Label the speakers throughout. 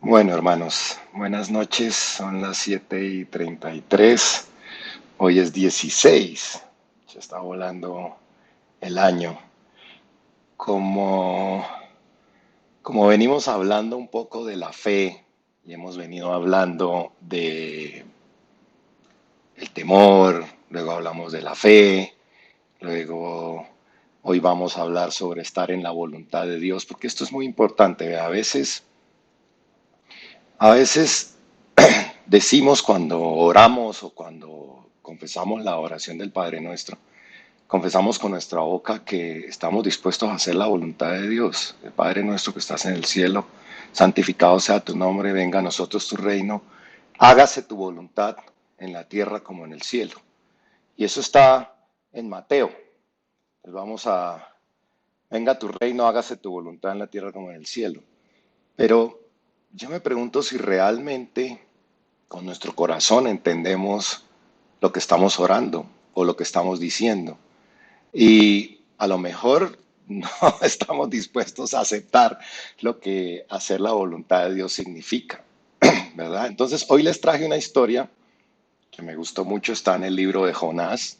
Speaker 1: Bueno, hermanos, buenas noches. Son las 7:33. Hoy es 16. Se está volando el año. Como, como venimos hablando un poco de la fe y hemos venido hablando de el temor, luego hablamos de la fe, luego hoy vamos a hablar sobre estar en la voluntad de Dios, porque esto es muy importante. A veces decimos cuando oramos o cuando confesamos la oración del Padre Nuestro, confesamos con nuestra boca que estamos dispuestos a hacer la voluntad de Dios. El Padre Nuestro que estás en el cielo, santificado sea tu nombre, venga a nosotros tu reino, hágase tu voluntad en la tierra como en el cielo. Y eso está en Mateo. Pues venga tu reino, hágase tu voluntad en la tierra como en el cielo. Pero yo me pregunto si realmente con nuestro corazón entendemos lo que estamos orando o lo que estamos diciendo. Y a lo mejor no estamos dispuestos a aceptar lo que hacer la voluntad de Dios significa, ¿verdad? Entonces, hoy les traje una historia que me gustó mucho, está en el libro de Jonás.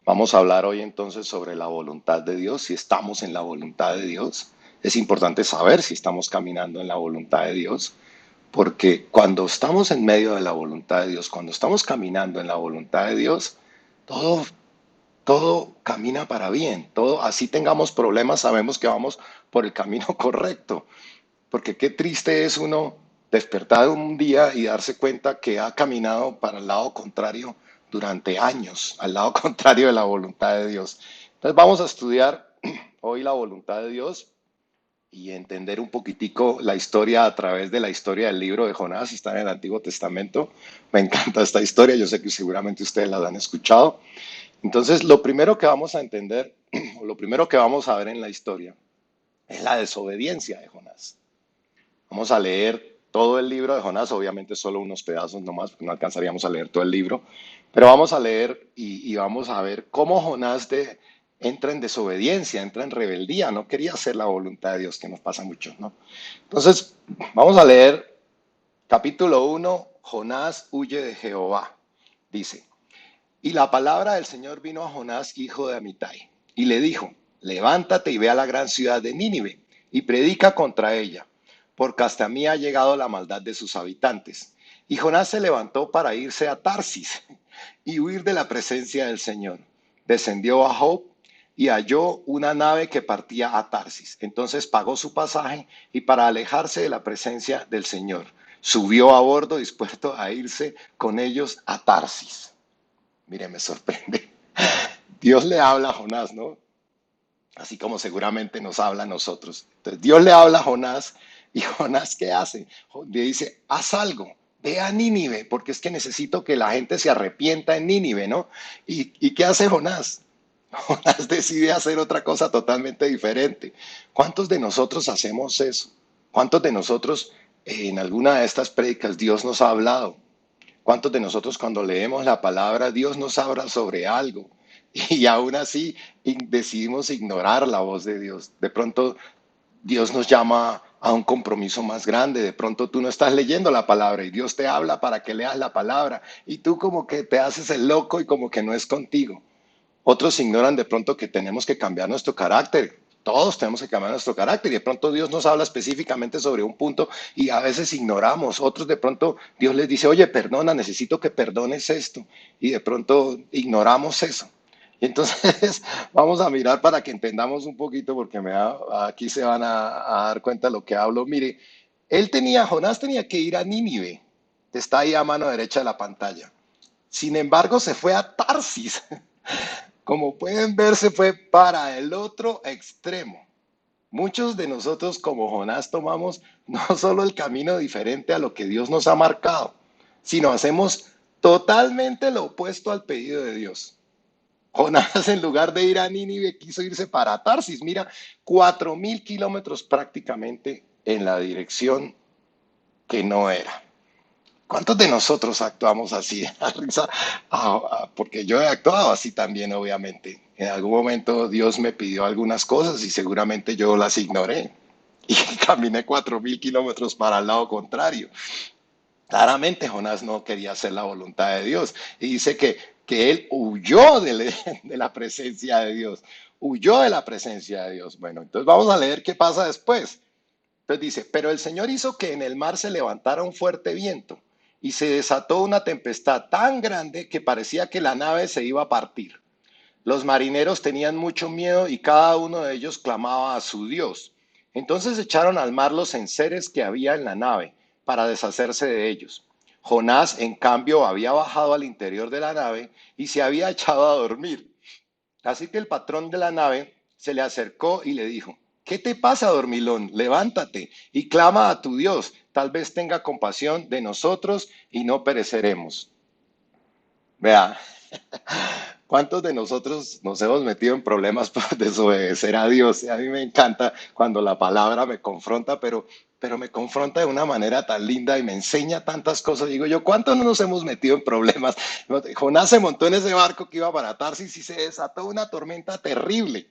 Speaker 1: Vamos a hablar hoy entonces sobre la voluntad de Dios, si estamos en la voluntad de Dios. Es importante saber si estamos caminando en la voluntad de Dios, porque cuando estamos en medio de la voluntad de Dios, cuando estamos caminando en la voluntad de Dios, todo, todo camina para bien. Todo, así tengamos problemas, sabemos que vamos por el camino correcto. Porque qué triste es uno despertar un día y darse cuenta que ha caminado para el lado contrario durante años, al lado contrario de la voluntad de Dios. Entonces vamos a estudiar hoy la voluntad de Dios y entender un poquitico la historia a través de la historia del libro de Jonás. Está en el Antiguo Testamento. Me encanta esta historia, yo sé que seguramente ustedes la han escuchado. Entonces, lo primero que vamos a entender, o lo primero que vamos a ver en la historia, es la desobediencia de Jonás. Vamos a leer todo el libro de Jonás, obviamente solo unos pedazos nomás, porque no alcanzaríamos a leer todo el libro, pero vamos a leer y vamos a ver cómo entra en desobediencia, entra en rebeldía, no quería hacer la voluntad de Dios, que nos pasa mucho, ¿no? Entonces, vamos a leer capítulo 1. Jonás huye de Jehová. Dice, y la palabra del Señor vino a Jonás, hijo de Amitai, y le dijo, levántate y ve a la gran ciudad de Nínive, y predica contra ella, porque hasta mí ha llegado la maldad de sus habitantes. Y Jonás se levantó para irse a Tarsis y huir de la presencia del Señor. Descendió a Job y halló una nave que partía a Tarsis. Entonces pagó su pasaje y para alejarse de la presencia del Señor, subió a bordo dispuesto a irse con ellos a Tarsis. Mire, me sorprende. Dios le habla a Jonás, ¿no? Así como seguramente nos habla a nosotros. Entonces, Dios le habla a Jonás y Jonás, ¿qué hace? Le dice, haz algo, ve a Nínive, porque es que necesito que la gente se arrepienta en Nínive, ¿no? ¿Y qué hace Jonás? Jonás decide hacer otra cosa totalmente diferente. ¿Cuántos de nosotros hacemos eso? ¿Cuántos de nosotros en alguna de estas prédicas Dios nos ha hablado? ¿Cuántos de nosotros cuando leemos la palabra, Dios nos habla sobre algo y aún así decidimos ignorar la voz de Dios? De pronto Dios nos llama a un compromiso más grande. De pronto tú no estás leyendo la palabra y Dios te habla para que leas la palabra y tú como que te haces el loco y como que no es contigo. Otros ignoran de pronto que tenemos que cambiar nuestro carácter. Todos tenemos que cambiar nuestro carácter y de pronto Dios nos habla específicamente sobre un punto y a veces ignoramos. Otros de pronto Dios les dice, oye, perdona, necesito que perdones esto. Y de pronto ignoramos eso. Y entonces vamos a mirar para que entendamos un poquito porque aquí se van a dar cuenta de lo que hablo. Mire, Jonás tenía que ir a Nínive. Está ahí a mano derecha de la pantalla. Sin embargo, se fue a Tarsis. Como pueden ver, se fue para el otro extremo. Muchos de nosotros, como Jonás, tomamos no solo el camino diferente a lo que Dios nos ha marcado, sino hacemos totalmente lo opuesto al pedido de Dios. Jonás, en lugar de ir a Nínive, quiso irse para Tarsis. Mira, 4.000 kilómetros prácticamente en la dirección que no era. ¿Cuántos de nosotros actuamos así? Risa, porque yo he actuado así también, obviamente. En algún momento Dios me pidió algunas cosas y seguramente yo las ignoré. y caminé 4000 kilómetros para el lado contrario. Claramente Jonás no quería hacer la voluntad de Dios. Y dice que él huyó de la presencia de Dios. Huyó de la presencia de Dios. Bueno, entonces vamos a leer qué pasa después. Entonces dice, pero el Señor hizo que en el mar se levantara un fuerte viento y se desató una tempestad tan grande que parecía que la nave se iba a partir. Los marineros tenían mucho miedo y cada uno de ellos clamaba a su Dios. Entonces echaron al mar los enseres que había en la nave para deshacerse de ellos. Jonás, en cambio, había bajado al interior de la nave y se había echado a dormir. Así que el patrón de la nave se le acercó y le dijo, ¿qué te pasa, dormilón? Levántate y clama a tu Dios. Tal vez tenga compasión de nosotros y no pereceremos. Vea, ¿cuántos de nosotros nos hemos metido en problemas por desobedecer a Dios? Y a mí me encanta cuando la palabra me confronta, pero me confronta de una manera tan linda y me enseña tantas cosas. Digo yo, ¿cuántos no nos hemos metido en problemas? Jonás se montó en ese barco que iba para Tarsis y se desató una tormenta terrible.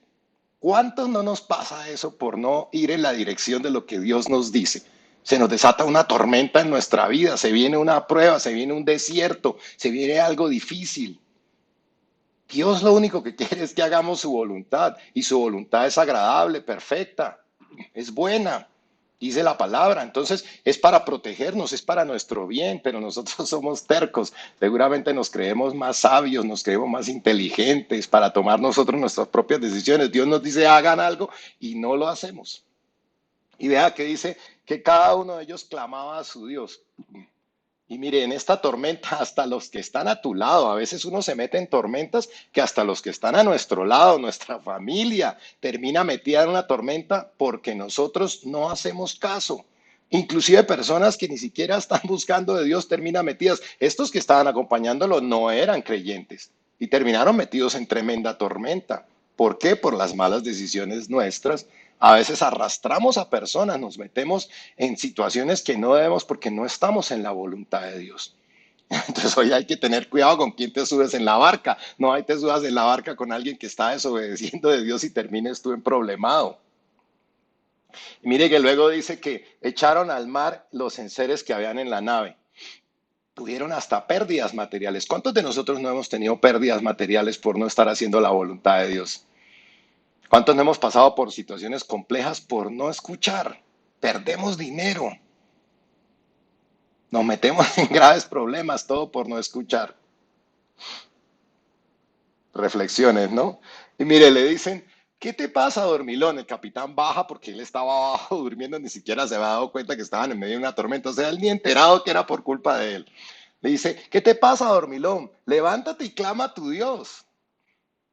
Speaker 1: ¿Cuántos no nos pasa eso por no ir en la dirección de lo que Dios nos dice? Se nos desata una tormenta en nuestra vida, se viene una prueba, se viene un desierto, se viene algo difícil. Dios lo único que quiere es que hagamos su voluntad y su voluntad es agradable, perfecta, es buena, dice la palabra. Entonces es para protegernos, es para nuestro bien, pero nosotros somos tercos. Seguramente nos creemos más sabios, nos creemos más inteligentes para tomar nosotros nuestras propias decisiones. Dios nos dice hagan algo y no lo hacemos. Y vea que dice que cada uno de ellos clamaba a su Dios. Y mire, en esta tormenta, hasta los que están a tu lado, a veces uno se mete en tormentas que hasta los que están a nuestro lado, nuestra familia, termina metida en una tormenta porque nosotros no hacemos caso. Inclusive personas que ni siquiera están buscando de Dios terminan metidas. Estos que estaban acompañándolo no eran creyentes y terminaron metidos en tremenda tormenta. ¿Por qué? Por las malas decisiones nuestras. A veces arrastramos a personas, nos metemos en situaciones que no debemos porque no estamos en la voluntad de Dios. Entonces hoy hay que tener cuidado con quién te subes en la barca. No hay te subas en la barca con alguien que está desobedeciendo de Dios y termines tú en problemado. Y mire que luego dice que echaron al mar los enseres que habían en la nave. Tuvieron hasta pérdidas materiales. ¿Cuántos de nosotros no hemos tenido pérdidas materiales por no estar haciendo la voluntad de Dios? ¿Cuántos no hemos pasado por situaciones complejas por no escuchar? Perdemos dinero, nos metemos en graves problemas, todo por no escuchar. Reflexiones, ¿no? Y mire, le dicen, ¿qué te pasa, dormilón? El capitán baja porque él estaba abajo durmiendo, ni siquiera se había dado cuenta que estaban en medio de una tormenta, o sea, él ni enterado que era por culpa de él. Le dice, ¿qué te pasa, dormilón? Levántate y clama a tu Dios.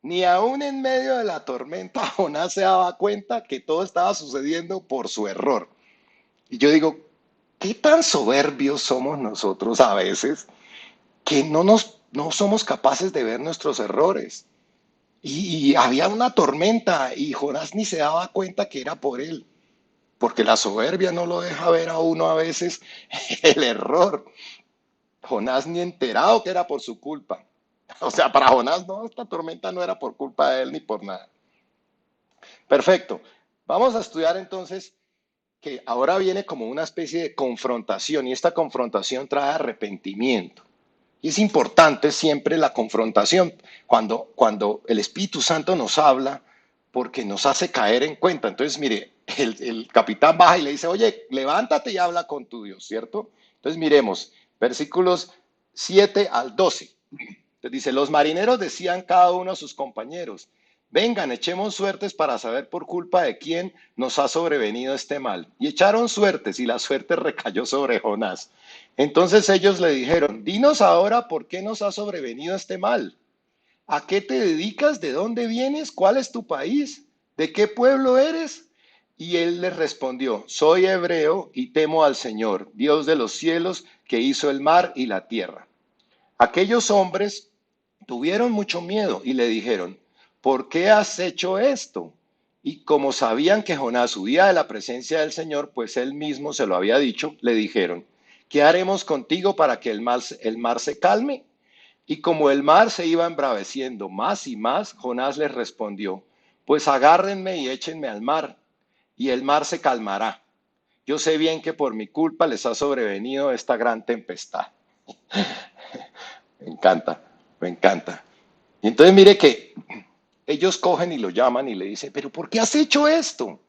Speaker 1: Ni aún en medio de la tormenta, Jonás se daba cuenta que todo estaba sucediendo por su error. Y yo digo, ¿qué tan soberbios somos nosotros a veces que no somos capaces de ver nuestros errores? Y había una tormenta y Jonás ni se daba cuenta que era por él, porque la soberbia no lo deja ver a uno a veces el error. Jonás ni enterado que era por su culpa. O sea, para Jonás no, esta tormenta no era por culpa de él ni por nada. Perfecto. Vamos a estudiar entonces que ahora viene como una especie de confrontación y esta confrontación trae arrepentimiento. Y es importante siempre la confrontación cuando el Espíritu Santo nos habla porque nos hace caer en cuenta. Entonces, mire, el capitán baja y le dice, oye, levántate y habla con tu Dios, ¿cierto? Entonces, miremos, versículos 7 al 12. Entonces dice, los marineros decían cada uno a sus compañeros, vengan, echemos suertes para saber por culpa de quién nos ha sobrevenido este mal. Y echaron suertes y la suerte recayó sobre Jonás. Entonces ellos le dijeron, dinos ahora por qué nos ha sobrevenido este mal. ¿A qué te dedicas? ¿De dónde vienes? ¿Cuál es tu país? ¿De qué pueblo eres? Y él les respondió, soy hebreo y temo al Señor, Dios de los cielos, que hizo el mar y la tierra. Aquellos hombres tuvieron mucho miedo y le dijeron, ¿por qué has hecho esto? Y como sabían que Jonás huía de la presencia del Señor, pues él mismo se lo había dicho, le dijeron, ¿qué haremos contigo para que el mar se calme? Y como el mar se iba embraveciendo más y más, Jonás les respondió, pues agárrenme y échenme al mar, y el mar se calmará. Yo sé bien que por mi culpa les ha sobrevenido esta gran tempestad. Me encanta, me encanta. Y entonces mire que ellos cogen y lo llaman y le dicen, pero ¿por qué has hecho esto?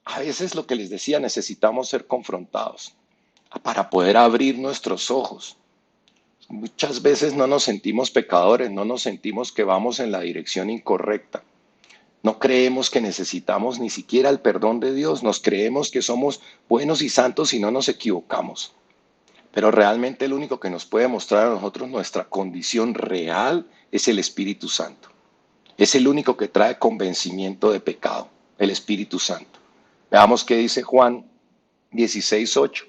Speaker 1: A veces lo que les decía, necesitamos ser confrontados para poder abrir nuestros ojos. Muchas veces no nos sentimos pecadores, no nos sentimos que vamos en la dirección incorrecta. No creemos que necesitamos ni siquiera el perdón de Dios, nos creemos que somos buenos y santos y no nos equivocamos. Pero realmente el único que nos puede mostrar a nosotros nuestra condición real es el Espíritu Santo. Es el único que trae convencimiento de pecado, el Espíritu Santo. Veamos qué dice Juan 16:8.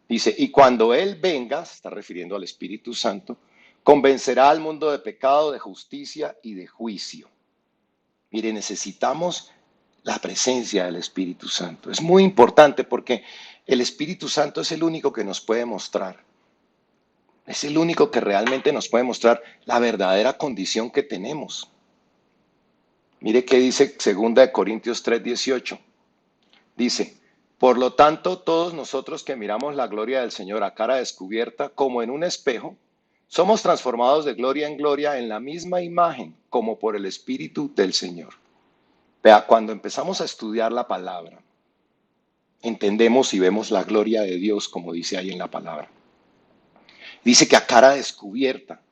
Speaker 1: Dice, y cuando Él venga, se está refiriendo al Espíritu Santo, convencerá al mundo de pecado, de justicia y de juicio. Mire, necesitamos la presencia del Espíritu Santo. Es muy importante porque el Espíritu Santo es el único que nos puede mostrar. Es el único que realmente nos puede mostrar la verdadera condición que tenemos. Mire qué dice 2 Corintios 3:18. Dice, por lo tanto, todos nosotros que miramos la gloria del Señor a cara descubierta, como en un espejo, somos transformados de gloria en gloria en la misma imagen, como por el Espíritu del Señor. Vea, cuando empezamos a estudiar la palabra, entendemos y vemos la gloria de Dios, como dice ahí en la palabra. Dice que a cara descubierta.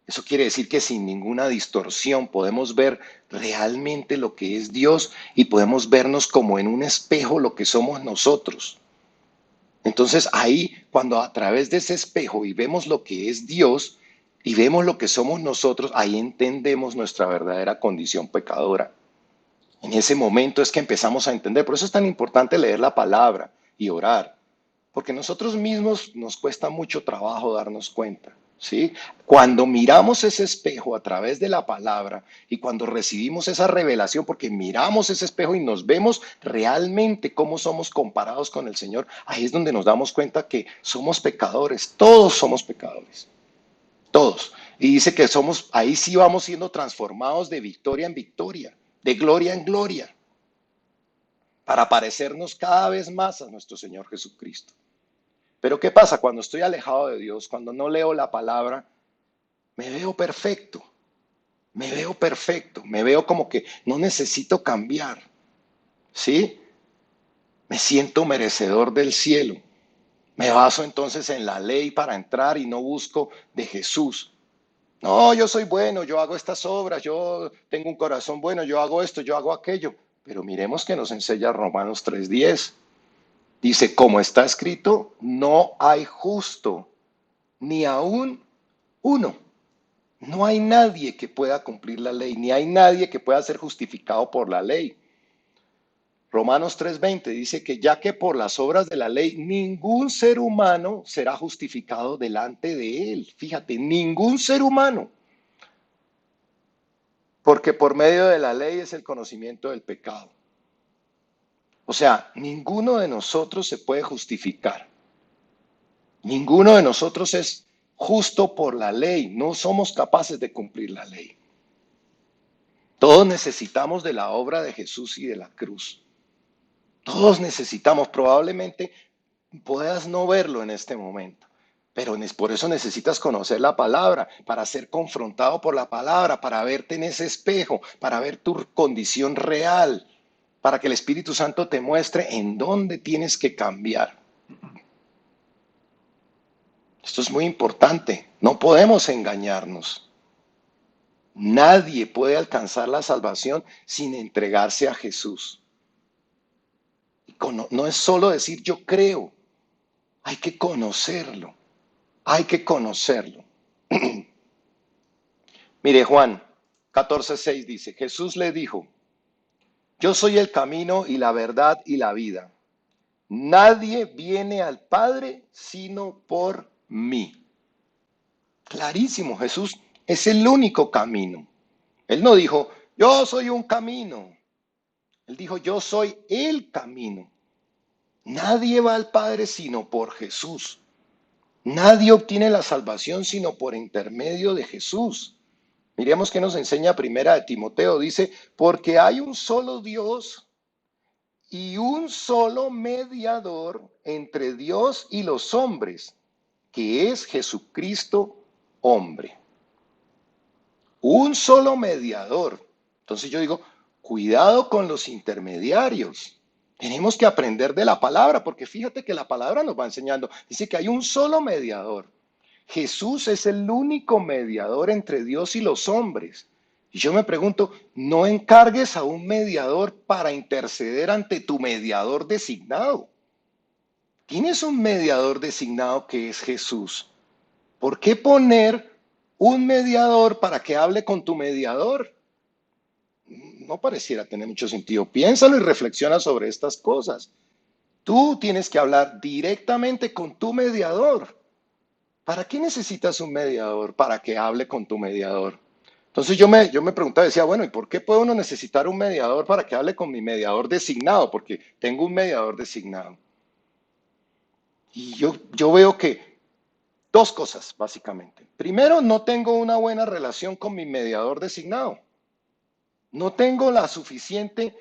Speaker 1: Eso quiere decir que sin ninguna distorsión podemos ver realmente lo que es Dios y podemos vernos como en un espejo lo que somos nosotros. Entonces ahí, cuando a través de ese espejo y vemos lo que es Dios y vemos lo que somos nosotros, ahí entendemos nuestra verdadera condición pecadora. En ese momento es que empezamos a entender. Por eso es tan importante leer la palabra y orar. Porque nosotros mismos nos cuesta mucho trabajo darnos cuenta, ¿sí? Cuando miramos ese espejo a través de la palabra y cuando recibimos esa revelación, porque miramos ese espejo y nos vemos realmente cómo somos comparados con el Señor, ahí es donde nos damos cuenta que somos pecadores, todos somos pecadores, todos. Y dice que somos, ahí sí vamos siendo transformados de victoria en victoria, de gloria en gloria, para parecernos cada vez más a nuestro Señor Jesucristo. Pero ¿qué pasa? Cuando estoy alejado de Dios, cuando no leo la palabra, me veo perfecto, me veo como que no necesito cambiar, ¿sí? Me siento merecedor del cielo. Me baso entonces en la ley para entrar y no busco de Jesús. No, yo soy bueno, yo hago estas obras, yo tengo un corazón bueno, yo hago esto, yo hago aquello. Pero miremos que nos enseña Romanos 3:10. Dice, como está escrito, no hay justo, ni aún uno. No hay nadie que pueda cumplir la ley, ni hay nadie que pueda ser justificado por la ley. Romanos 3:20 dice que ya que por las obras de la ley ningún ser humano será justificado delante de él. Fíjate, ningún ser humano. Porque por medio de la ley es el conocimiento del pecado. O sea, ninguno de nosotros se puede justificar. Ninguno de nosotros es justo por la ley. No somos capaces de cumplir la ley. Todos necesitamos de la obra de Jesús y de la cruz. Todos necesitamos, probablemente puedas no verlo en este momento, pero por eso necesitas conocer la palabra, para ser confrontado por la palabra, para verte en ese espejo, para ver tu condición real, para que el Espíritu Santo te muestre en dónde tienes que cambiar. Esto es muy importante, no podemos engañarnos. Nadie puede alcanzar la salvación sin entregarse a Jesús. No es solo decir yo creo, hay que conocerlo, hay que conocerlo. Mire, Juan 14:6 dice, Jesús le dijo, yo soy el camino y la verdad y la vida. Nadie viene al Padre sino por mí. Clarísimo, Jesús es el único camino. Él no dijo, yo soy un camino. Él dijo, yo soy el camino. Nadie va al Padre sino por Jesús. Nadie obtiene la salvación sino por intermedio de Jesús. Miremos qué nos enseña primera de Timoteo. Dice, porque hay un solo Dios y un solo mediador entre Dios y los hombres, que es Jesucristo hombre. Un solo mediador. Entonces yo digo, cuidado con los intermediarios. Tenemos que aprender de la palabra, porque fíjate que la palabra nos va enseñando. Dice que hay un solo mediador. Jesús es el único mediador entre Dios y los hombres. Y yo me pregunto, ¿no encargues a un mediador para interceder ante tu mediador designado? Tienes un mediador designado que es Jesús. ¿Por qué poner un mediador para que hable con tu mediador? No pareciera tener mucho sentido. Piénsalo y reflexiona sobre estas cosas. Tú tienes que hablar directamente con tu mediador. ¿Para qué necesitas un mediador? Para que hable con tu mediador. Entonces yo me preguntaba, decía, bueno, ¿y por qué puede uno necesitar un mediador para que hable con mi mediador designado? Porque tengo un mediador designado. Y yo veo que dos cosas, básicamente. Primero, no tengo una buena relación con mi mediador designado. No tengo la suficiente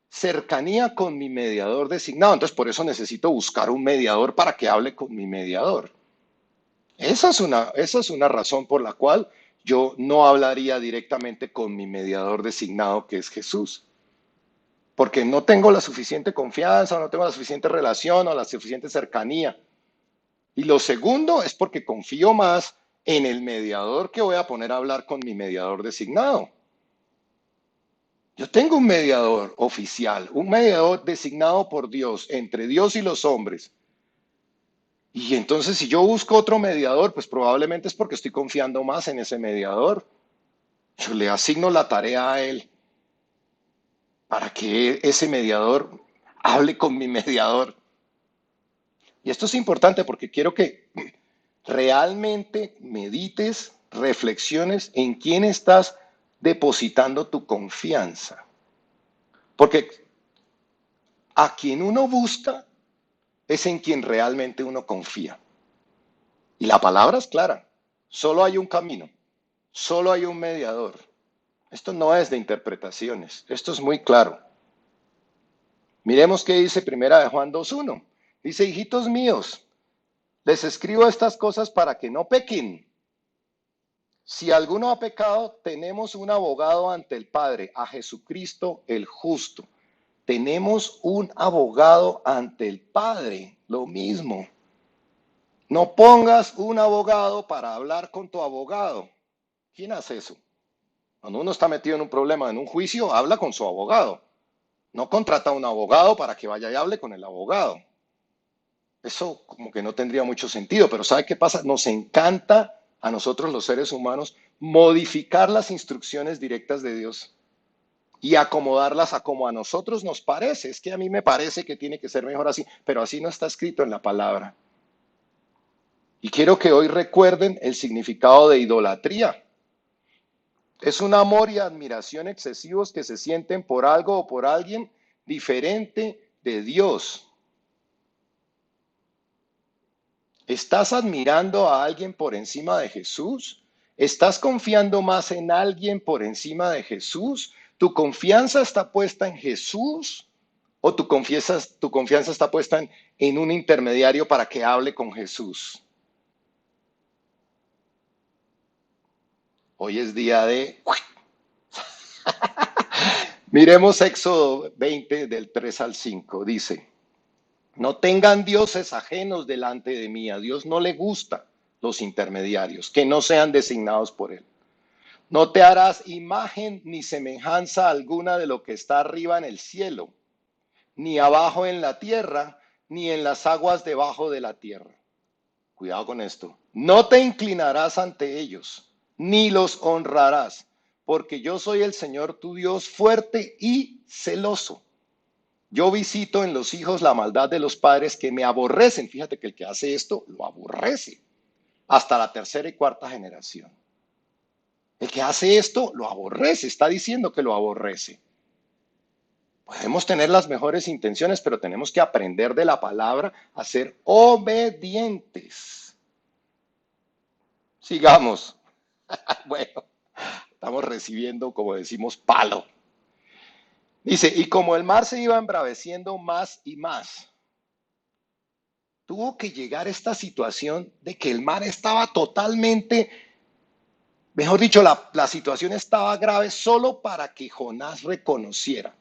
Speaker 1: cercanía con mi mediador designado. Entonces, por eso necesito buscar un mediador para que hable con mi mediador. Esa es una razón por la cual yo no hablaría directamente con mi mediador designado, que es Jesús. Porque no tengo la suficiente confianza, no tengo la suficiente relación o la suficiente cercanía. Y lo segundo es porque confío más en el mediador que voy a poner a hablar con mi mediador designado. Yo tengo un mediador oficial, un mediador designado por Dios, entre Dios y los hombres. Y entonces si yo busco otro mediador, pues probablemente es porque estoy confiando más en ese mediador. Yo le asigno la tarea a él para que ese mediador hable con mi mediador. Y esto es importante porque quiero que realmente medites, reflexiones en quién estás depositando tu confianza. Porque a quien uno busca es en quien realmente uno confía. Y la palabra es clara. Solo hay un camino, solo hay un mediador. Esto no es de interpretaciones, esto es muy claro. Miremos qué dice Primera de Juan 2:1. Dice, hijitos míos, les escribo estas cosas para que no pequen. Si alguno ha pecado, tenemos un abogado ante el Padre, a Jesucristo el justo. Tenemos un abogado ante el Padre, lo mismo. No pongas un abogado para hablar con tu abogado. ¿Quién hace eso? Cuando uno está metido en un problema, en un juicio, habla con su abogado. No contrata a un abogado para que vaya y hable con el abogado. Eso como que no tendría mucho sentido, pero ¿sabe qué pasa? Nos encanta a nosotros los seres humanos modificar las instrucciones directas de Dios y acomodarlas a como a nosotros nos parece. Es que a mí me parece que tiene que ser mejor así, pero así no está escrito en la palabra. Y quiero que hoy recuerden el significado de idolatría. Es un amor y admiración excesivos que se sienten por algo o por alguien diferente de Dios. ¿Estás admirando a alguien por encima de Jesús? ¿Estás confiando más en alguien por encima de Jesús? ¿Tu confianza está puesta en Jesús? ¿O tu confianza está puesta en un intermediario para que hable con Jesús? Hoy es día de... Miremos Éxodo 20 del 3 al 5. Dice, no tengan dioses ajenos delante de mí. A Dios no le gusta los intermediarios, que no sean designados por Él. No te harás imagen ni semejanza alguna de lo que está arriba en el cielo, ni abajo en la tierra, ni en las aguas debajo de la tierra. Cuidado con esto. No te inclinarás ante ellos, ni los honrarás, porque yo soy el Señor tu Dios fuerte y celoso. Yo visito en los hijos la maldad de los padres que me aborrecen. Fíjate que el que hace esto lo aborrece hasta la tercera y cuarta generación. El que hace esto lo aborrece, está diciendo que lo aborrece. Podemos tener las mejores intenciones, pero tenemos que aprender de la palabra a ser obedientes. Sigamos. Bueno, estamos recibiendo, como decimos, palo. Dice, y como el mar se iba embraveciendo más y más, tuvo que llegar esta situación de que el mar estaba totalmente, mejor dicho, la situación estaba grave solo para que Jonás reconociera.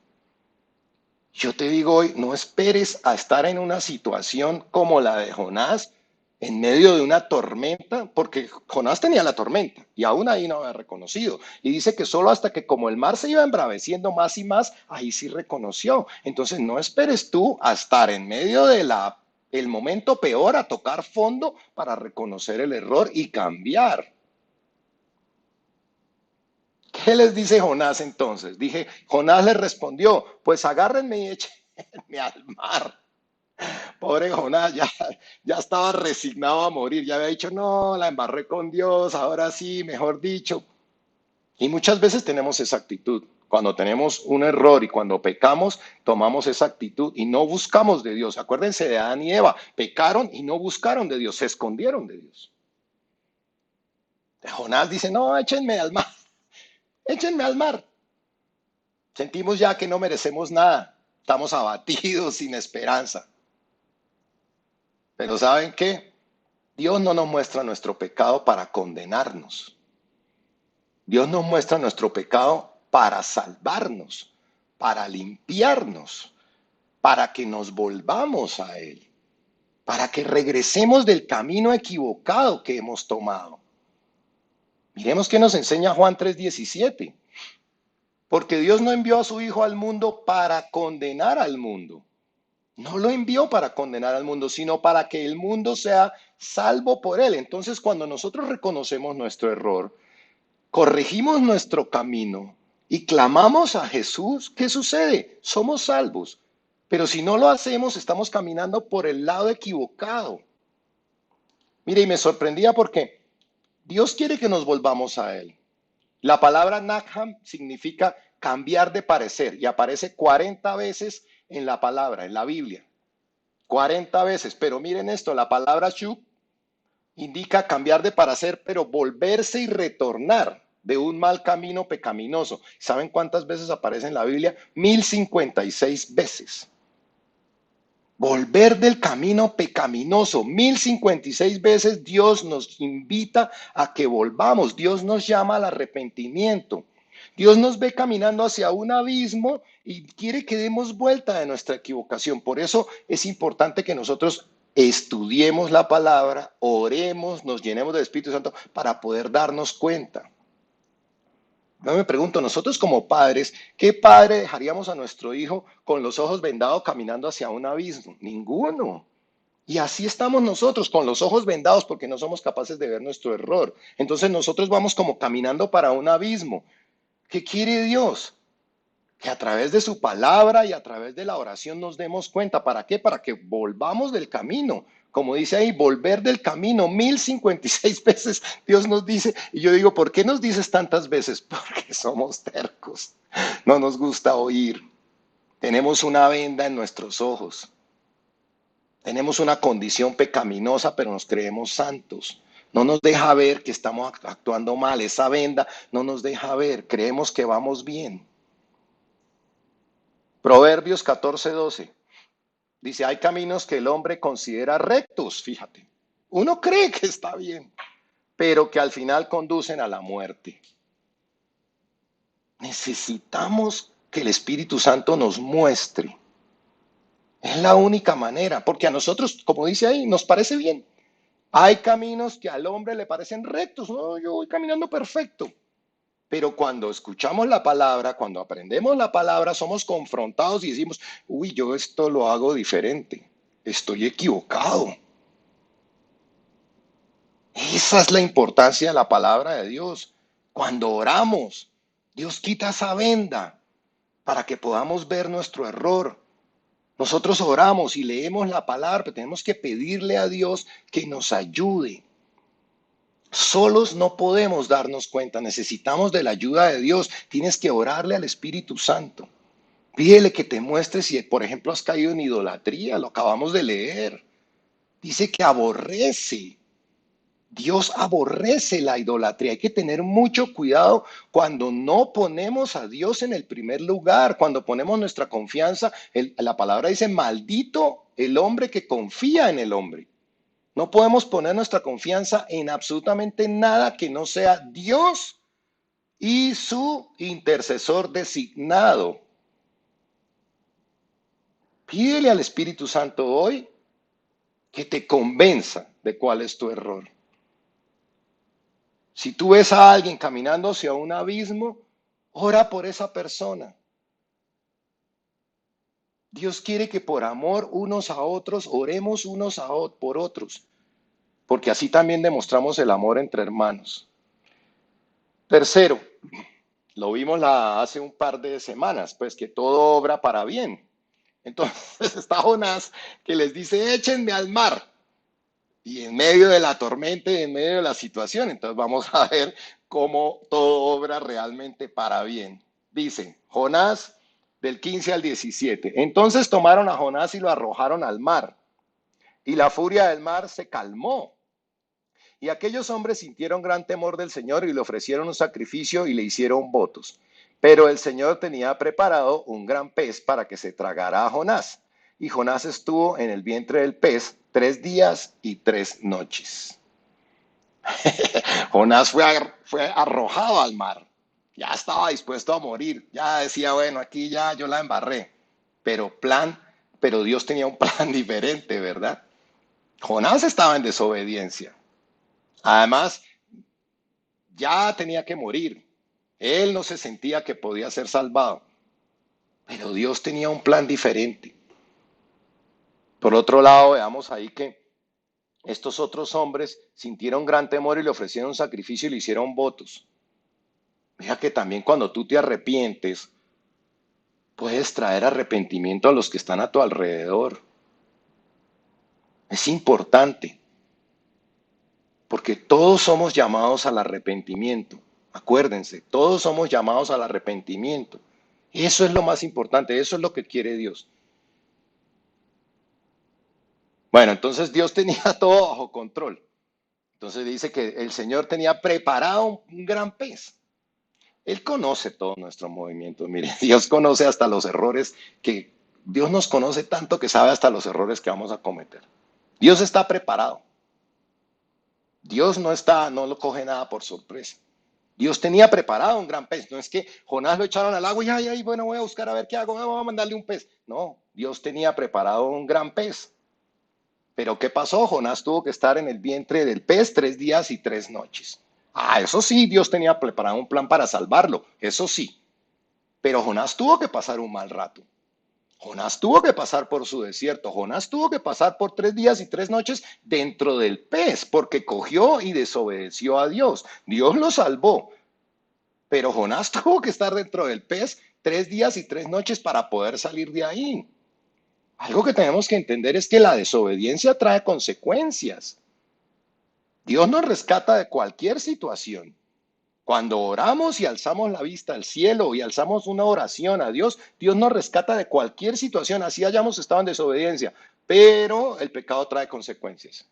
Speaker 1: Yo te digo hoy, no esperes a estar en una situación como la de Jonás, en medio de una tormenta, porque Jonás tenía la tormenta y aún ahí no había reconocido. Y dice que solo hasta que como el mar se iba embraveciendo más y más, ahí sí reconoció. Entonces no esperes tú a estar en medio de el momento peor, a tocar fondo para reconocer el error y cambiar. ¿Qué les dice Jonás entonces? Jonás le respondió, pues agárrenme y échenme al mar. Pobre Jonás, ya estaba resignado a morir, ya había dicho, no, la embarré con Dios, ahora sí, mejor dicho. Y muchas veces tenemos esa actitud. Cuando tenemos un error y cuando pecamos, tomamos esa actitud y no buscamos de Dios. Acuérdense de Adán y Eva, pecaron y no buscaron de Dios, se escondieron de Dios. Jonás dice, no, échenme al mar. Sentimos ya que no merecemos nada, estamos abatidos, sin esperanza. Pero ¿saben qué? Dios no nos muestra nuestro pecado para condenarnos. Dios nos muestra nuestro pecado para salvarnos, para limpiarnos, para que nos volvamos a Él, para que regresemos del camino equivocado que hemos tomado. Miremos qué nos enseña Juan 3:17. Porque Dios no envió a su Hijo al mundo para condenar al mundo. No lo envió para condenar al mundo, sino para que el mundo sea salvo por Él. Entonces, cuando nosotros reconocemos nuestro error, corregimos nuestro camino y clamamos a Jesús, ¿qué sucede? Somos salvos. Pero si no lo hacemos, estamos caminando por el lado equivocado. Mire, y me sorprendía porque Dios quiere que nos volvamos a Él. La palabra Nakham significa cambiar de parecer y aparece 40 veces en la palabra, en la Biblia. 40 veces. Pero miren esto, la palabra Shuk indica cambiar de parecer, pero volverse y retornar de un mal camino pecaminoso. ¿Saben cuántas veces aparece en la Biblia? 1056 veces. Volver del camino pecaminoso. 1056 veces Dios nos invita a que volvamos. Dios nos llama al arrepentimiento. Dios nos ve caminando hacia un abismo y quiere que demos vuelta de nuestra equivocación. Por eso es importante que nosotros estudiemos la palabra, oremos, nos llenemos del Espíritu Santo para poder darnos cuenta. Yo me pregunto, nosotros como padres, ¿qué padre dejaríamos a nuestro hijo con los ojos vendados caminando hacia un abismo? Ninguno. Y así estamos nosotros con los ojos vendados porque no somos capaces de ver nuestro error. Entonces nosotros vamos como caminando para un abismo. ¿Qué quiere Dios? Que a través de su palabra y a través de la oración nos demos cuenta. ¿Para qué? Para que volvamos del camino. Como dice ahí, volver del camino. 1056 veces Dios nos dice. Y yo digo, ¿por qué nos dices tantas veces? Porque somos tercos. No nos gusta oír. Tenemos una venda en nuestros ojos. Tenemos una condición pecaminosa, pero nos creemos santos. No nos deja ver que estamos actuando mal. Esa venda no nos deja ver. Creemos que vamos bien. Proverbios 14:12 dice, hay caminos que el hombre considera rectos, fíjate. Uno cree que está bien, pero que al final conducen a la muerte. Necesitamos que el Espíritu Santo nos muestre. Es la única manera, porque a nosotros, como dice ahí, nos parece bien. Hay caminos que al hombre le parecen rectos. No, yo voy caminando perfecto. Pero cuando escuchamos la palabra, cuando aprendemos la palabra, somos confrontados y decimos, uy, yo esto lo hago diferente, estoy equivocado. Esa es la importancia de la palabra de Dios. Cuando oramos, Dios quita esa venda para que podamos ver nuestro error. Nosotros oramos y leemos la palabra, pero tenemos que pedirle a Dios que nos ayude. Solos no podemos darnos cuenta, necesitamos de la ayuda de Dios. Tienes que orarle al Espíritu Santo. Pídele que te muestre si, por ejemplo, has caído en idolatría, lo acabamos de leer. Dice que aborrece. Dios aborrece la idolatría. Hay que tener mucho cuidado cuando no ponemos a Dios en el primer lugar, cuando ponemos nuestra confianza. La palabra dice, maldito el hombre que confía en el hombre. No podemos poner nuestra confianza en absolutamente nada que no sea Dios y su intercesor designado. Pídele al Espíritu Santo hoy que te convenza de cuál es tu error. Si tú ves a alguien caminando hacia un abismo, ora por esa persona. Dios quiere que por amor unos a otros oremos unos por otros, porque así también demostramos el amor entre hermanos. Tercero, lo vimos hace un par de semanas, pues que todo obra para bien. Entonces está Jonás que les dice, échenme al mar. Y en medio de la tormenta y en medio de la situación, entonces vamos a ver cómo todo obra realmente para bien. Dice Jonás del 15 al 17. Entonces tomaron a Jonás y lo arrojaron al mar. Y la furia del mar se calmó. Y aquellos hombres sintieron gran temor del Señor y le ofrecieron un sacrificio y le hicieron votos. Pero el Señor tenía preparado un gran pez para que se tragara a Jonás. Y Jonás estuvo en el vientre del pez 3 días y 3 noches. Jonás fue arrojado al mar. Ya estaba dispuesto a morir. Ya decía, bueno, aquí ya yo la embarré. Pero Dios tenía un plan diferente, ¿verdad? Jonás estaba en desobediencia. Además, ya tenía que morir. Él no se sentía que podía ser salvado. Pero Dios tenía un plan diferente. Por otro lado, veamos ahí que estos otros hombres sintieron gran temor y le ofrecieron un sacrificio y le hicieron votos. Mira que también cuando tú te arrepientes, puedes traer arrepentimiento a los que están a tu alrededor. Es importante, porque todos somos llamados al arrepentimiento. Acuérdense, todos somos llamados al arrepentimiento. Eso es lo más importante, eso es lo que quiere Dios. Bueno, entonces Dios tenía todo bajo control. Entonces dice que el Señor tenía preparado un gran pez. Él conoce todos nuestros movimientos. Mire, Dios conoce hasta los errores que Dios nos conoce tanto que sabe hasta los errores que vamos a cometer. Dios está preparado. Dios no lo coge nada por sorpresa. Dios tenía preparado un gran pez. No es que Jonás lo echaron al agua y ay, bueno, voy a buscar a ver qué hago, vamos a mandarle un pez. No, Dios tenía preparado un gran pez. Pero ¿qué pasó? Jonás tuvo que estar en el vientre del pez 3 días y 3 noches. Ah, eso sí, Dios tenía preparado un plan para salvarlo, eso sí. Pero Jonás tuvo que pasar un mal rato. Jonás tuvo que pasar por su desierto. Jonás tuvo que pasar por 3 días y 3 noches dentro del pez porque cogió y desobedeció a Dios. Dios lo salvó. Pero Jonás tuvo que estar dentro del pez 3 días y 3 noches para poder salir de ahí. Algo que tenemos que entender es que la desobediencia trae consecuencias. Dios nos rescata de cualquier situación. Cuando oramos y alzamos la vista al cielo y alzamos una oración a Dios, Dios nos rescata de cualquier situación, así hayamos estado en desobediencia. Pero el pecado trae consecuencias.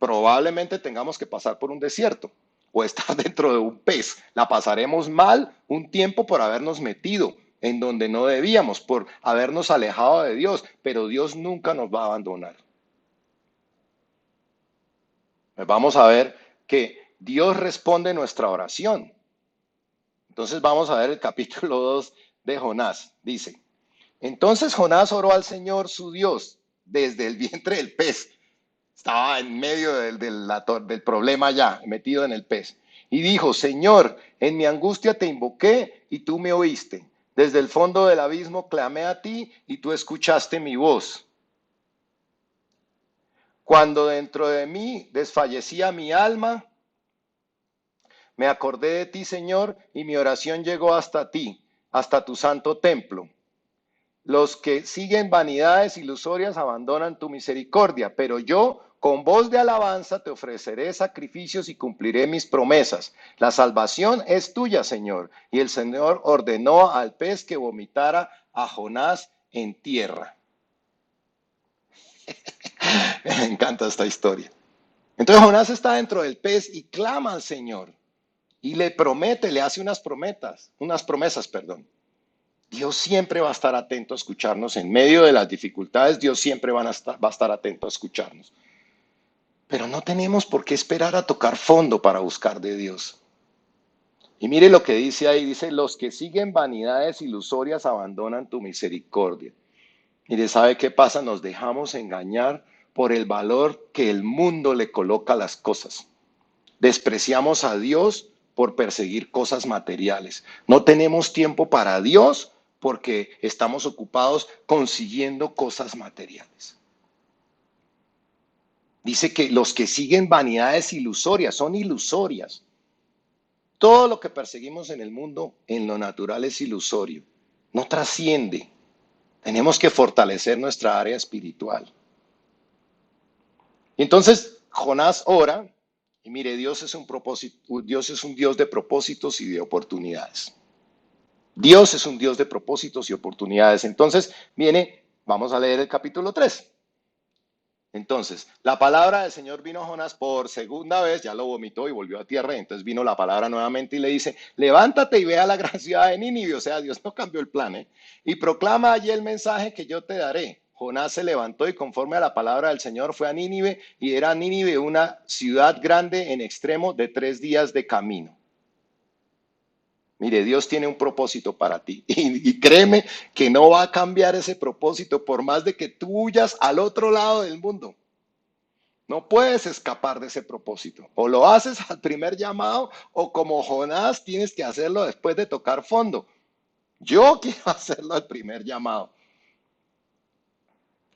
Speaker 1: Probablemente tengamos que pasar por un desierto o estar dentro de un pez. La pasaremos mal un tiempo por habernos metido en donde no debíamos, por habernos alejado de Dios, pero Dios nunca nos va a abandonar. Vamos a ver que Dios responde nuestra oración. Entonces vamos a ver el capítulo 2 de Jonás. Dice, entonces Jonás oró al Señor su Dios desde el vientre del pez. Estaba en medio del problema ya, metido en el pez. Y dijo, Señor, en mi angustia te invoqué y tú me oíste. Desde el fondo del abismo clamé a ti y tú escuchaste mi voz. Cuando dentro de mí desfallecía mi alma, me acordé de ti, Señor, y mi oración llegó hasta ti, hasta tu santo templo. Los que siguen vanidades ilusorias abandonan tu misericordia, pero yo con voz de alabanza te ofreceré sacrificios y cumpliré mis promesas. La salvación es tuya, Señor. Y el Señor ordenó al pez que vomitara a Jonás en tierra. Me encanta esta historia. Entonces Jonás está dentro del pez y clama al Señor y le promete, le hace unas promesas, perdón. Dios siempre va a estar atento a escucharnos en medio de las dificultades. Dios siempre va a estar atento a escucharnos. Pero no tenemos por qué esperar a tocar fondo para buscar de Dios. Y mire lo que dice ahí, dice, los que siguen vanidades ilusorias abandonan tu misericordia. Mire, ¿sabe qué pasa? Nos dejamos engañar por el valor que el mundo le coloca a las cosas. Despreciamos a Dios por perseguir cosas materiales. No tenemos tiempo para Dios porque estamos ocupados consiguiendo cosas materiales. Dice que los que siguen vanidades ilusorias son ilusorias. Todo lo que perseguimos en el mundo, en lo natural, es ilusorio. No trasciende. Tenemos que fortalecer nuestra área espiritual. Entonces, Jonás ora, y mire, Dios es un Dios de propósitos y de oportunidades. Dios es un Dios de propósitos y oportunidades. Entonces, vamos a leer el capítulo 3. Entonces, la palabra del Señor vino a Jonás por segunda vez, ya lo vomitó y volvió a tierra, y entonces vino la palabra nuevamente y le dice, levántate y ve a la gran ciudad de Nínive, o sea, Dios no cambió el plan, y proclama allí el mensaje que yo te daré. Jonás se levantó y conforme a la palabra del Señor fue a Nínive, y era Nínive una ciudad grande en extremo de 3 días de camino. Mire, Dios tiene un propósito para ti y créeme que no va a cambiar ese propósito por más de que tú huyas al otro lado del mundo. No puedes escapar de ese propósito. O lo haces al primer llamado o como Jonás tienes que hacerlo después de tocar fondo. Yo quiero hacerlo al primer llamado.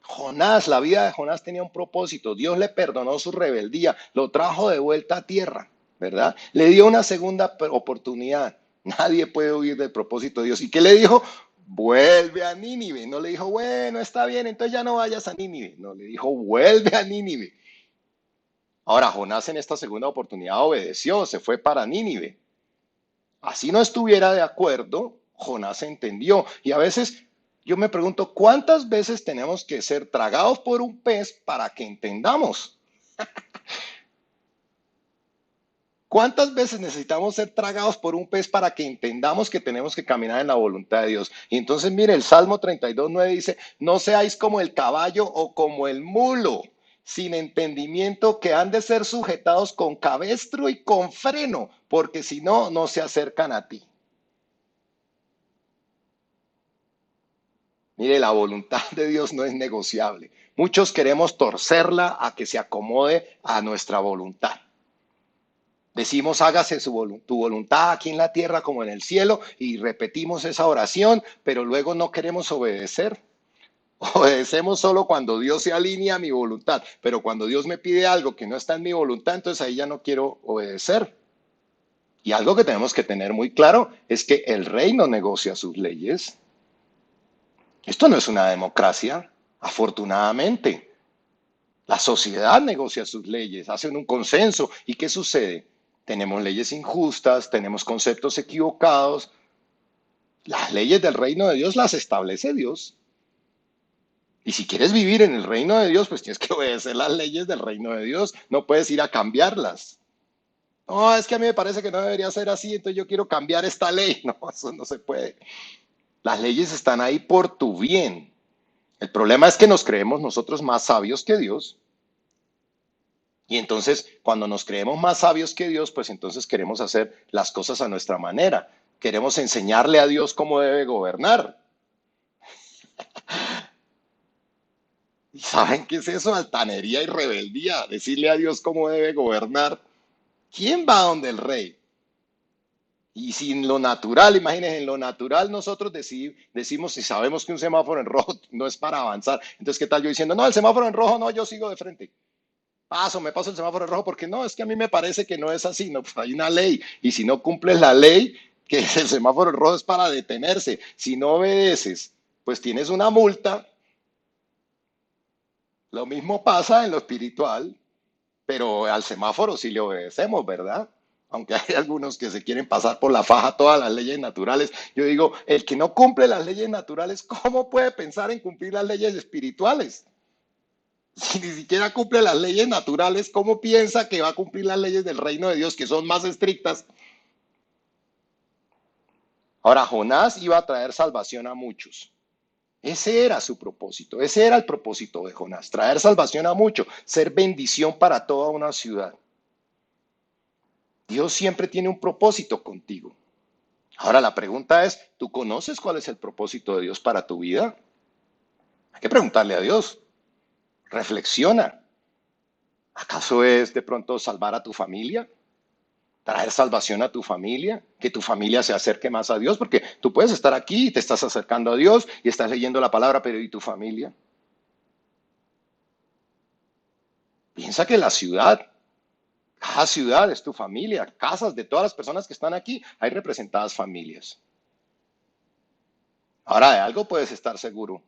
Speaker 1: Jonás, la vida de Jonás tenía un propósito. Dios le perdonó su rebeldía, lo trajo de vuelta a tierra, ¿verdad? Le dio una segunda oportunidad. Nadie puede huir del propósito de Dios. ¿Y qué le dijo? Vuelve a Nínive. No le dijo, bueno, está bien, entonces ya no vayas a Nínive. No, le dijo, vuelve a Nínive. Ahora, Jonás en esta segunda oportunidad obedeció, se fue para Nínive. Así no estuviera de acuerdo, Jonás entendió. Y a veces yo me pregunto, ¿cuántas veces tenemos que ser tragados por un pez para que entendamos? ¿Cuántas veces necesitamos ser tragados por un pez para que entendamos que tenemos que caminar en la voluntad de Dios? Y entonces, mire, el Salmo 32:9 dice, no seáis como el caballo o como el mulo, sin entendimiento, que han de ser sujetados con cabestro y con freno, porque si no, no se acercan a ti. Mire, la voluntad de Dios no es negociable. Muchos queremos torcerla a que se acomode a nuestra voluntad. Decimos, hágase tu voluntad aquí en la tierra como en el cielo, y repetimos esa oración, pero luego no queremos obedecer. Obedecemos solo cuando Dios se alinea a mi voluntad, pero cuando Dios me pide algo que no está en mi voluntad, entonces ahí ya no quiero obedecer. Y algo que tenemos que tener muy claro es que el rey no negocia sus leyes. Esto no es una democracia, afortunadamente. La sociedad negocia sus leyes, hacen un consenso. ¿Y qué sucede? Tenemos leyes injustas, tenemos conceptos equivocados. Las leyes del reino de Dios las establece Dios. Y si quieres vivir en el reino de Dios, pues tienes que obedecer las leyes del reino de Dios. No puedes ir a cambiarlas. No, es que a mí me parece que no debería ser así, entonces yo quiero cambiar esta ley. No, eso no se puede. Las leyes están ahí por tu bien. El problema es que nos creemos nosotros más sabios que Dios. Y entonces, cuando nos creemos más sabios que Dios, pues entonces queremos hacer las cosas a nuestra manera. Queremos enseñarle a Dios cómo debe gobernar. ¿Y saben qué es eso? Altanería y rebeldía. Decirle a Dios cómo debe gobernar. ¿Quién va donde el rey? Y sin lo natural, imagínense, en lo natural nosotros decimos si sabemos que un semáforo en rojo no es para avanzar. Entonces, ¿qué tal yo diciendo, no, el semáforo en rojo no, yo sigo de frente? Me paso el semáforo en rojo porque no, es que a mí me parece que no es así, no, pues hay una ley. Y si no cumples la ley, que es el semáforo en rojo es para detenerse. Si no obedeces, pues tienes una multa. Lo mismo pasa en lo espiritual, pero al semáforo sí le obedecemos, ¿verdad? Aunque hay algunos que se quieren pasar por la faja todas las leyes naturales. Yo digo, el que no cumple las leyes naturales, ¿cómo puede pensar en cumplir las leyes espirituales? Si ni siquiera cumple las leyes naturales, ¿cómo piensa que va a cumplir las leyes del reino de Dios, que son más estrictas? Ahora, Jonás iba a traer salvación a muchos. Ese era su propósito, ese era el propósito de Jonás, traer salvación a muchos, ser bendición para toda una ciudad. Dios siempre tiene un propósito contigo. Ahora la pregunta es, ¿tú conoces cuál es el propósito de Dios para tu vida? Hay que preguntarle a Dios. Reflexiona. ¿Acaso es de pronto salvar a tu familia? ¿Traer salvación a tu familia? ¿Que tu familia se acerque más a Dios? Porque tú puedes estar aquí y te estás acercando a Dios y estás leyendo la palabra, pero ¿y tu familia? Piensa que la ciudad, cada ciudad es tu familia. Casas de todas las personas que están aquí, hay representadas familias. Ahora de algo puedes estar seguro.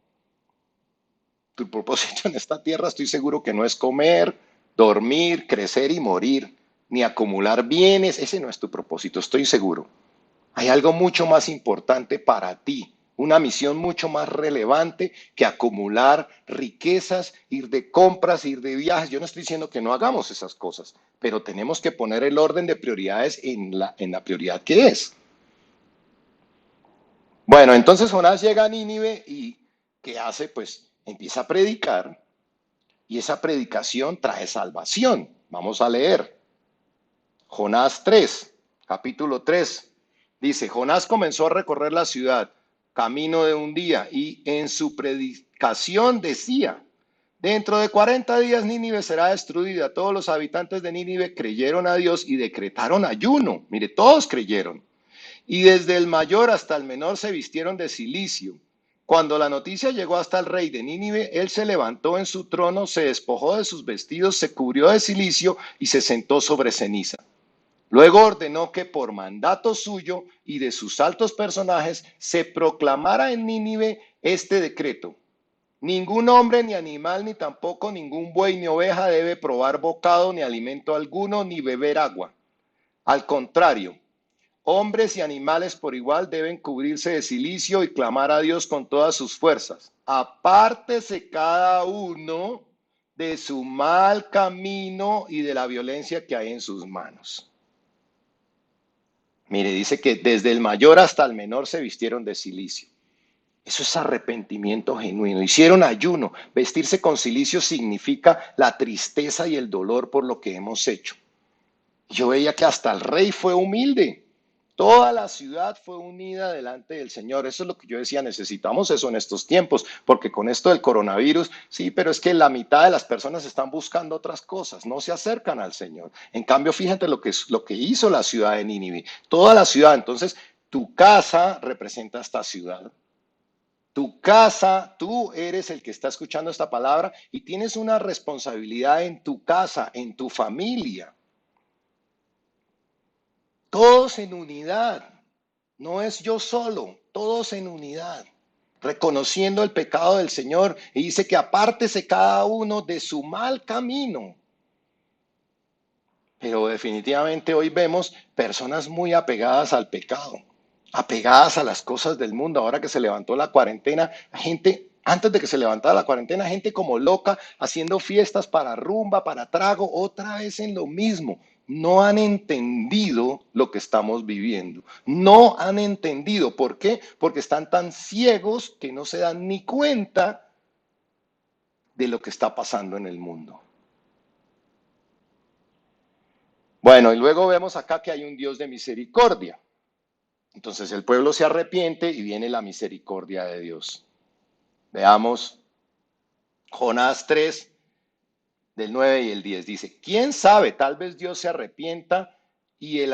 Speaker 1: Tu propósito en esta tierra estoy seguro que no es comer, dormir, crecer y morir, ni acumular bienes. Ese no es tu propósito, estoy seguro. Hay algo mucho más importante para ti, una misión mucho más relevante que acumular riquezas, ir de compras, ir de viajes. Yo no estoy diciendo que no hagamos esas cosas, pero tenemos que poner el orden de prioridades en la prioridad que es. Bueno, entonces Jonás llega a Nínive y ¿qué hace? Pues empieza a predicar y esa predicación trae salvación. Vamos a leer Jonás 3, capítulo 3. Dice, Jonás comenzó a recorrer la ciudad, camino de un día, y en su predicación decía, dentro de 40 días Nínive será destruida. Todos los habitantes de Nínive creyeron a Dios y decretaron ayuno. Mire, todos creyeron. Y desde el mayor hasta el menor se vistieron de cilicio. Cuando la noticia llegó hasta el rey de Nínive, él se levantó en su trono, se despojó de sus vestidos, se cubrió de cilicio y se sentó sobre ceniza. Luego ordenó que por mandato suyo y de sus altos personajes se proclamara en Nínive este decreto. Ningún hombre, ni animal, ni tampoco ningún buey ni oveja debe probar bocado, ni alimento alguno, ni beber agua. Al contrario, hombres y animales por igual deben cubrirse de cilicio y clamar a Dios con todas sus fuerzas. Apártese cada uno de su mal camino y de la violencia que hay en sus manos. Mire, dice que desde el mayor hasta el menor se vistieron de cilicio. Eso es arrepentimiento genuino. Hicieron ayuno. Vestirse con cilicio significa la tristeza y el dolor por lo que hemos hecho. Yo veía que hasta el rey fue humilde. Toda la ciudad fue unida delante del Señor. Eso es lo que yo decía, necesitamos eso en estos tiempos, porque con esto del coronavirus, sí, pero es que la mitad de las personas están buscando otras cosas, no se acercan al Señor. En cambio, fíjate lo que hizo la ciudad de Nínive, toda la ciudad. Entonces, tu casa representa esta ciudad. Tu casa, tú eres el que está escuchando esta palabra y tienes una responsabilidad en tu casa, en tu familia. Todos en unidad. No es yo solo, todos en unidad, reconociendo el pecado del Señor. Y dice que apártese cada uno de su mal camino. Pero definitivamente hoy vemos personas muy apegadas al pecado, apegadas a las cosas del mundo. Ahora que se levantó la cuarentena, gente, antes de que se levantara la cuarentena, gente como loca haciendo fiestas para rumba, para trago, otra vez en lo mismo. No han entendido lo que estamos viviendo. No han entendido. ¿Por qué? Porque están tan ciegos que no se dan ni cuenta de lo que está pasando en el mundo. Bueno, y luego vemos acá que hay un Dios de misericordia. Entonces el pueblo se arrepiente y viene la misericordia de Dios. Veamos Jonás 3, del 9 y el 10. Dice, ¿quién sabe? Tal vez Dios se arrepienta y el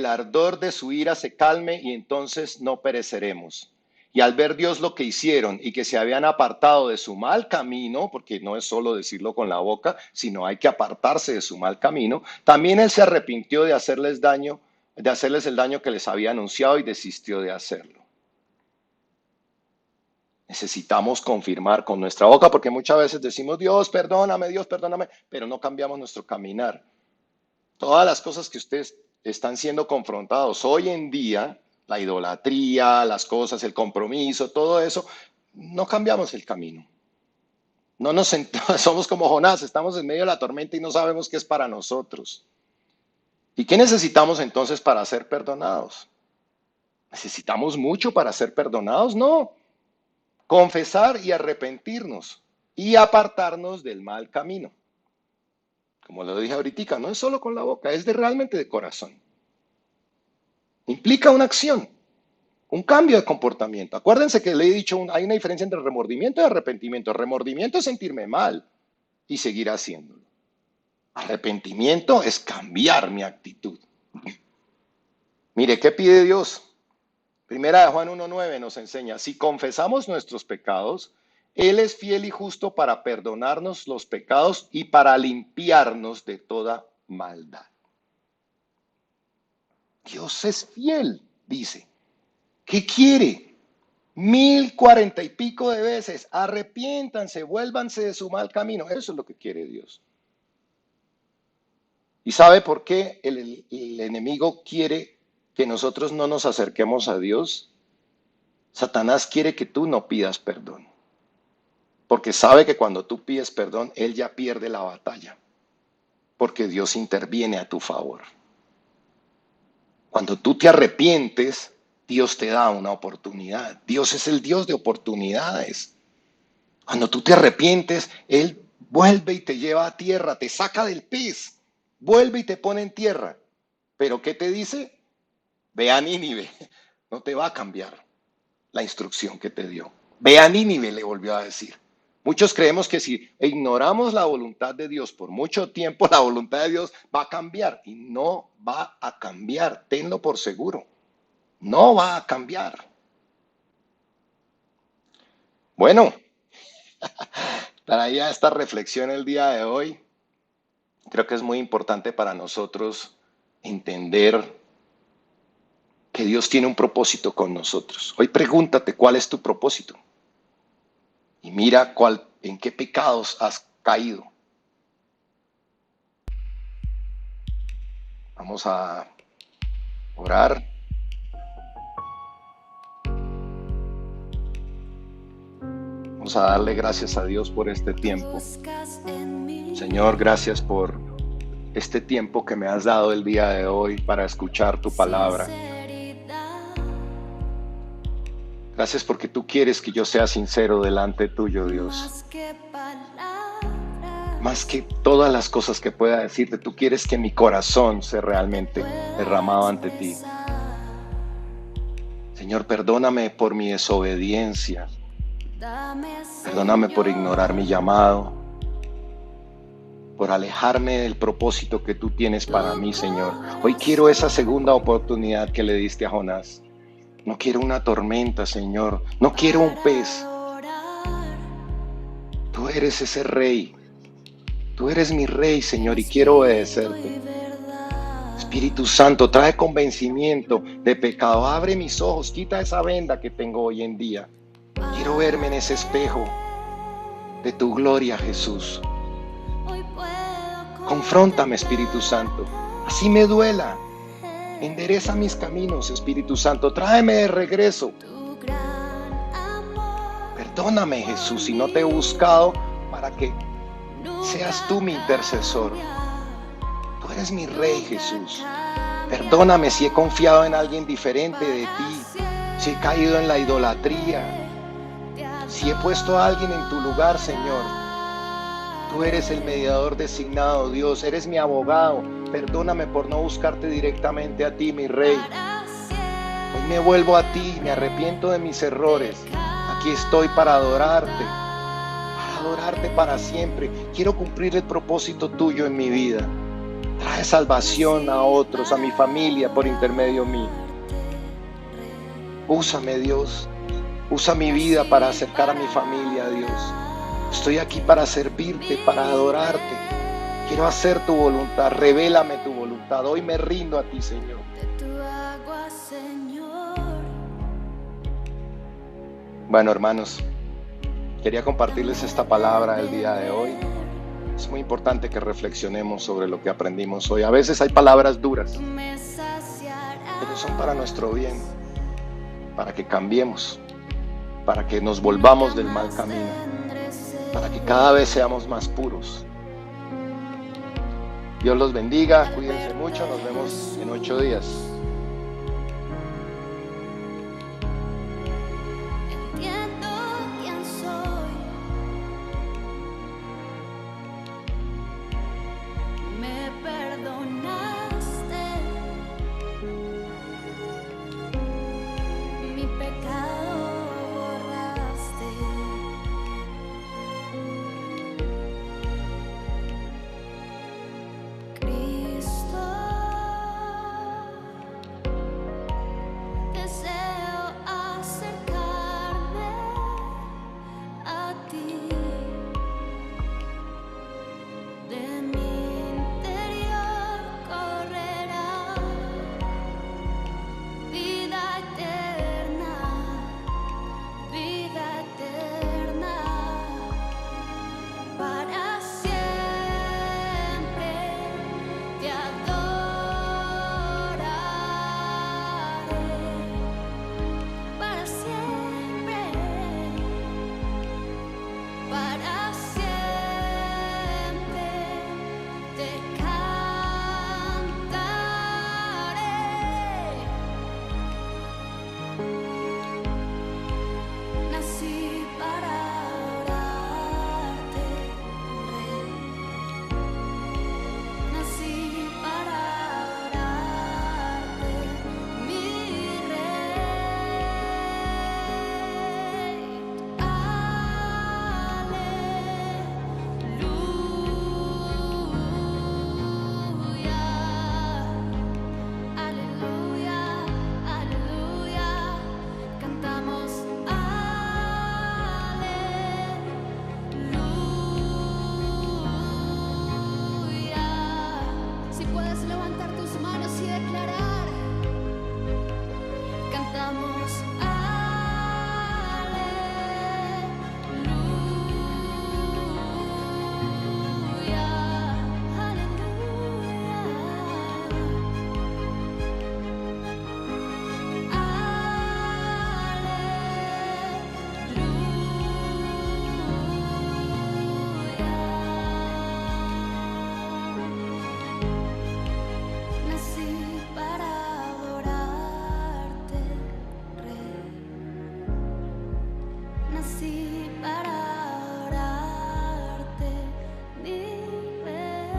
Speaker 1: ardor de su ira se calme y entonces no pereceremos. Y al ver Dios lo que hicieron y que se habían apartado de su mal camino, porque no es solo decirlo con la boca, sino hay que apartarse de su mal camino, también Él se arrepintió de hacerles el daño que les había anunciado y desistió de hacerlo. Necesitamos confirmar con nuestra boca porque muchas veces decimos, Dios, perdóname, pero no cambiamos nuestro caminar. Todas las cosas que ustedes están siendo confrontados hoy en día, la idolatría, las cosas, el compromiso, todo eso, no cambiamos el camino. Somos como Jonás, estamos en medio de la tormenta y no sabemos qué es para nosotros. ¿Y qué necesitamos entonces para ser perdonados? ¿Necesitamos mucho para ser perdonados? No. Confesar y arrepentirnos y apartarnos del mal camino. Como lo dije ahorita, no es solo con la boca, es realmente de corazón. Implica una acción, un cambio de comportamiento. Acuérdense que le he dicho, hay una diferencia entre remordimiento y arrepentimiento. Remordimiento es sentirme mal y seguir haciéndolo. Arrepentimiento es cambiar mi actitud. Mire, ¿qué pide Dios? Primera de Juan 1:9 nos enseña, si confesamos nuestros pecados, Él es fiel y justo para perdonarnos los pecados y para limpiarnos de toda maldad. Dios es fiel, dice. ¿Qué quiere? 1040 y pico de veces. Arrepiéntanse, vuélvanse de su mal camino. Eso es lo que quiere Dios. ¿Y sabe por qué el enemigo quiere que nosotros no nos acerquemos a Dios? Satanás quiere que tú no pidas perdón. Porque sabe que cuando tú pides perdón, él ya pierde la batalla. Porque Dios interviene a tu favor. Cuando tú te arrepientes, Dios te da una oportunidad. Dios es el Dios de oportunidades. Cuando tú te arrepientes, Él vuelve y te lleva a tierra, te saca del pez, vuelve y te pone en tierra. Pero ¿qué te dice? Ve a Nínive. No te va a cambiar la instrucción que te dio. Ve a Nínive, le volvió a decir. Muchos creemos que si ignoramos la voluntad de Dios por mucho tiempo, la voluntad de Dios va a cambiar. Y no va a cambiar, tenlo por seguro. No va a cambiar. Bueno, traía esta reflexión el día de hoy. Creo que es muy importante para nosotros entender que Dios tiene un propósito con nosotros. Hoy pregúntate cuál es tu propósito. Y mira en qué pecados has caído. Vamos a orar. Vamos a darle gracias a Dios por este tiempo. Señor, gracias por este tiempo que me has dado el día de hoy para escuchar tu palabra. Gracias porque tú quieres que yo sea sincero delante tuyo, Dios. Más que todas las cosas que pueda decirte, tú quieres que mi corazón sea realmente derramado ante ti. Señor, perdóname por mi desobediencia. Perdóname por ignorar mi llamado, por alejarme del propósito que tú tienes para mí, Señor. Hoy quiero esa segunda oportunidad que le diste a Jonás. No quiero una tormenta, Señor. No quiero un pez. Tú eres ese rey. Tú eres mi rey, Señor, y quiero obedecerte. Espíritu Santo, trae convencimiento de pecado. Abre mis ojos, quita esa venda que tengo hoy en día. Quiero verme en ese espejo de tu gloria, Jesús. Confróntame, Espíritu Santo. Así me duela. Endereza mis caminos, Espíritu Santo. Tráeme de regreso. Perdóname, Jesús, si no te he buscado para que seas tú mi intercesor. Tú eres mi Rey, Jesús. Perdóname si he confiado en alguien diferente de ti, si he caído en la idolatría, si he puesto a alguien en tu lugar, Señor. Tú eres el mediador designado, Dios, eres mi abogado. Perdóname por no buscarte directamente a ti, mi Rey. Hoy me vuelvo a ti, me arrepiento de mis errores. Aquí estoy para adorarte para siempre. Quiero cumplir el propósito tuyo en mi vida. Trae salvación a otros, a mi familia por intermedio mío. Úsame, Dios. Usa mi vida para acercar a mi familia a Dios. Estoy aquí para servirte, para adorarte. Quiero hacer tu voluntad. Revélame tu voluntad. Hoy me rindo a ti, Señor. Bueno, hermanos, quería compartirles esta palabra el día de hoy. Es muy importante que reflexionemos sobre lo que aprendimos hoy. A veces hay palabras duras, pero son para nuestro bien, para que cambiemos, para que nos volvamos del mal camino. para que cada vez seamos más puros. Dios los bendiga, cuídense mucho, nos vemos en 8 días.
Speaker 2: Entiendo quién soy, me perdonaste, mi pecado borraste. Cristo, deseo acercarme a ti, de mi interior correrá vida eterna, vida eterna, para siempre te adoraré, para siempre, para siempre te cantaré. Nací para adorarte, Rey. Nací para adorarte, mi Rey. Aleluya, aleluya, aleluya. Cantamos aleluya. Si puedes levantar tus manos y declarar, cantamos aleluya, nací para adorarte, Rey. Nací para adorarte, mi Rey.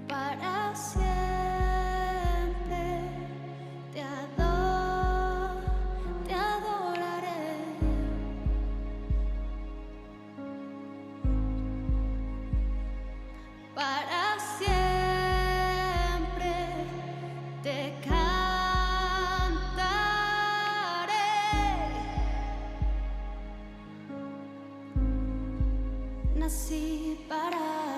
Speaker 2: Para siempre te adoraré. Para siempre te cantaré. Nací para